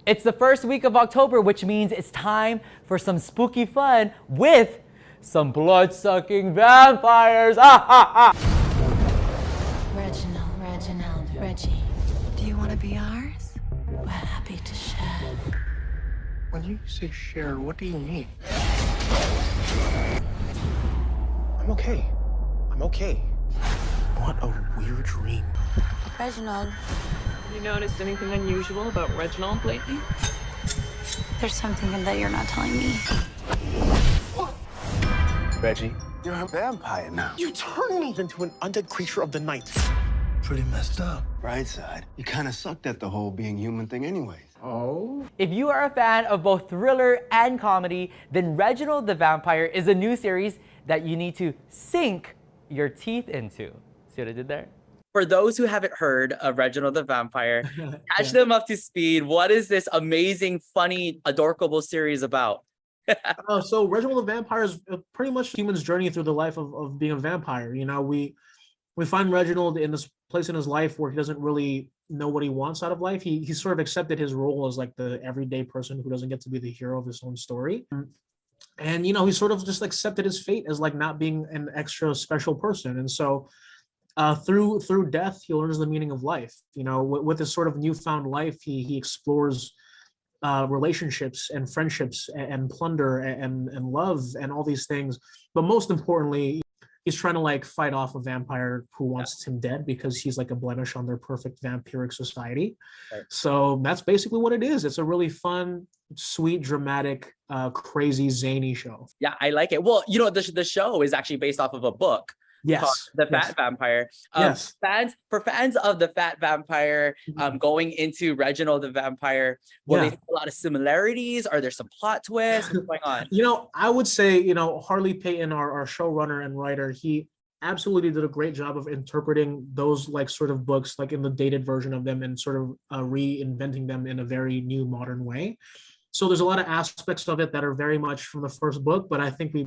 It's the first week of October, which means it's time for some spooky fun with some blood-sucking vampires. Reginald, Reggie. Do you want to be ours? We're happy to share. When you say share, what do you mean? I'm okay. I'm okay. What a weird dream. Reginald, Have you noticed anything unusual about Reginald lately? there's something that you're not telling me. Reggie, you're a vampire now. You turned me into an undead creature of the night. Pretty messed up. Bright side, you kind of sucked at the whole being human thing anyways. Oh? If you are a fan of both thriller and comedy, then Reginald the Vampire is a new series that you need to sink your teeth into. See what I did there? For those who haven't heard of Reginald the Vampire, catch them up to speed. What is this amazing, funny, adorable series about? So Reginald the Vampire is pretty much human's journey through the life of being a vampire. You know, we find Reginald in this place in his life where he doesn't really know what he wants out of life. He sort of accepted his role as like the everyday person who doesn't get to be the hero of his own story. And, you know, he sort of just accepted his fate as like not being an extra special person. And so through death, he learns the meaning of life. You know, with this sort of newfound life, he explores relationships and friendships and plunder and love and all these things. But most importantly, he's trying to like fight off a vampire who wants him dead because he's like a blemish on their perfect vampiric society. Right. So that's basically what it is. It's a really fun, sweet, dramatic, crazy, zany show. Yeah, I like it. Well, you know, the show is actually based off of a book. Yes. The Fat Vampire. Yes. Fans of the Fat Vampire, going into Reginald the Vampire, will they see a lot of similarities? Are there some plot twists? What's going on? You know, I would say, you know, Harley Peyton, our showrunner and writer, he absolutely did a great job of interpreting those like sort of books, like in the dated version of them, and sort of reinventing them in a very new modern way. So there's a lot of aspects of it that are very much from the first book, but I think we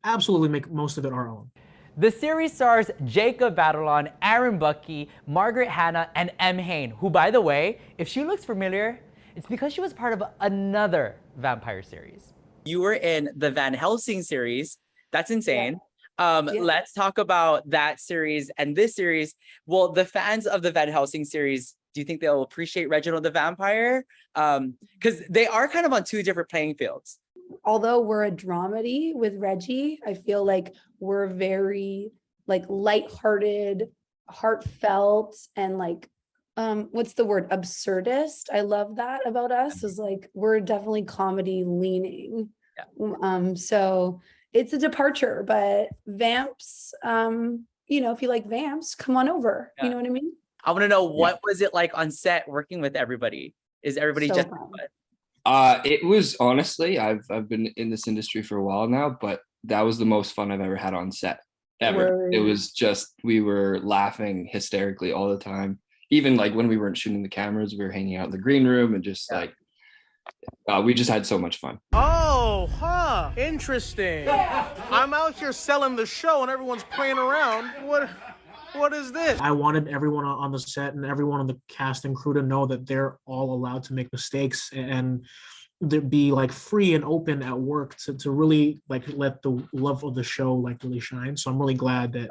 absolutely make most of it our own. The series stars Jacob Batalon, Aren Buchholz, Margaret Hannah, and Haine, who, by the way, if she looks familiar, it's because she was part of another vampire series. You were in the Van Helsing series. That's insane. Yeah. Let's talk about that series and this series. Well, the fans of the Van Helsing series, do you think they'll appreciate Reginald the Vampire? Because they are kind of on two different playing fields. Although we're a dramedy with Reggie, I feel like we're very like lighthearted, heartfelt, and like what's the word? Absurdist. I love that about us, is like we're definitely comedy leaning. Yeah. So it's a departure, but vamps, you know, if you like vamps, come on over. Yeah. You know what I mean? I want to know, what was it like on set working with everybody? Is everybody just fun? It was, honestly, I've been in this industry for a while now, but that was the most fun I've ever had on set ever. Word. It was just, we were laughing hysterically all the time. Even like when we weren't shooting the cameras, we were hanging out in the green room and just like, we just had so much fun. Oh, huh. Interesting. I'm out here selling the show and everyone's playing around. What is this? I wanted everyone on the set and everyone on the cast and crew to know that they're all allowed to make mistakes and be like free and open at work to really like let the love of the show like really shine. So I'm really glad that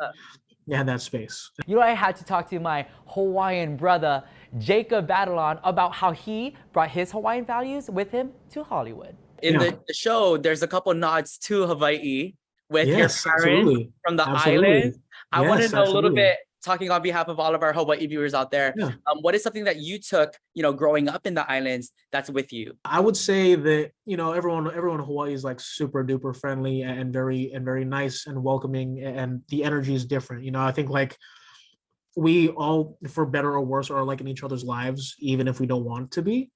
you had that space. You know, I had to talk to my Hawaiian brother, Jacob Batalon, about how he brought his Hawaiian values with him to Hollywood. In the show, there's a couple nods to Hawaii with your parents from the island. I want to know a little bit, talking on behalf of all of our Hawaii viewers out there, what is something that you took, you know, growing up in the islands that's with you? I would say that, you know, everyone in Hawaii is like super duper friendly and very nice and welcoming, and the energy is different. You know, I think like we all, for better or worse, are like in each other's lives, even if we don't want to be.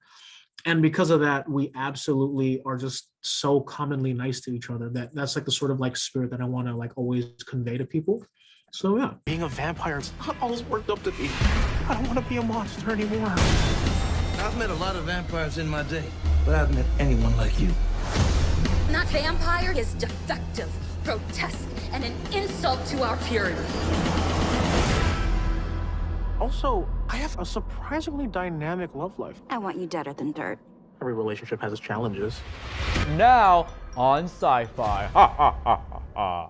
And because of that, we absolutely are just so commonly nice to each other. That's like the sort of like spirit that I want to like always convey to people. So yeah. Being a vampire is not all it's worked up to be. I don't want to be a monster anymore. I've met a lot of vampires in my day, but I haven't met anyone like you. That vampire is defective, grotesque, and an insult to our purity. Also, I have a surprisingly dynamic love life. I want you deader than dirt. Every relationship has its challenges. Now on Sci-Fi. Ha ha ha ha ha.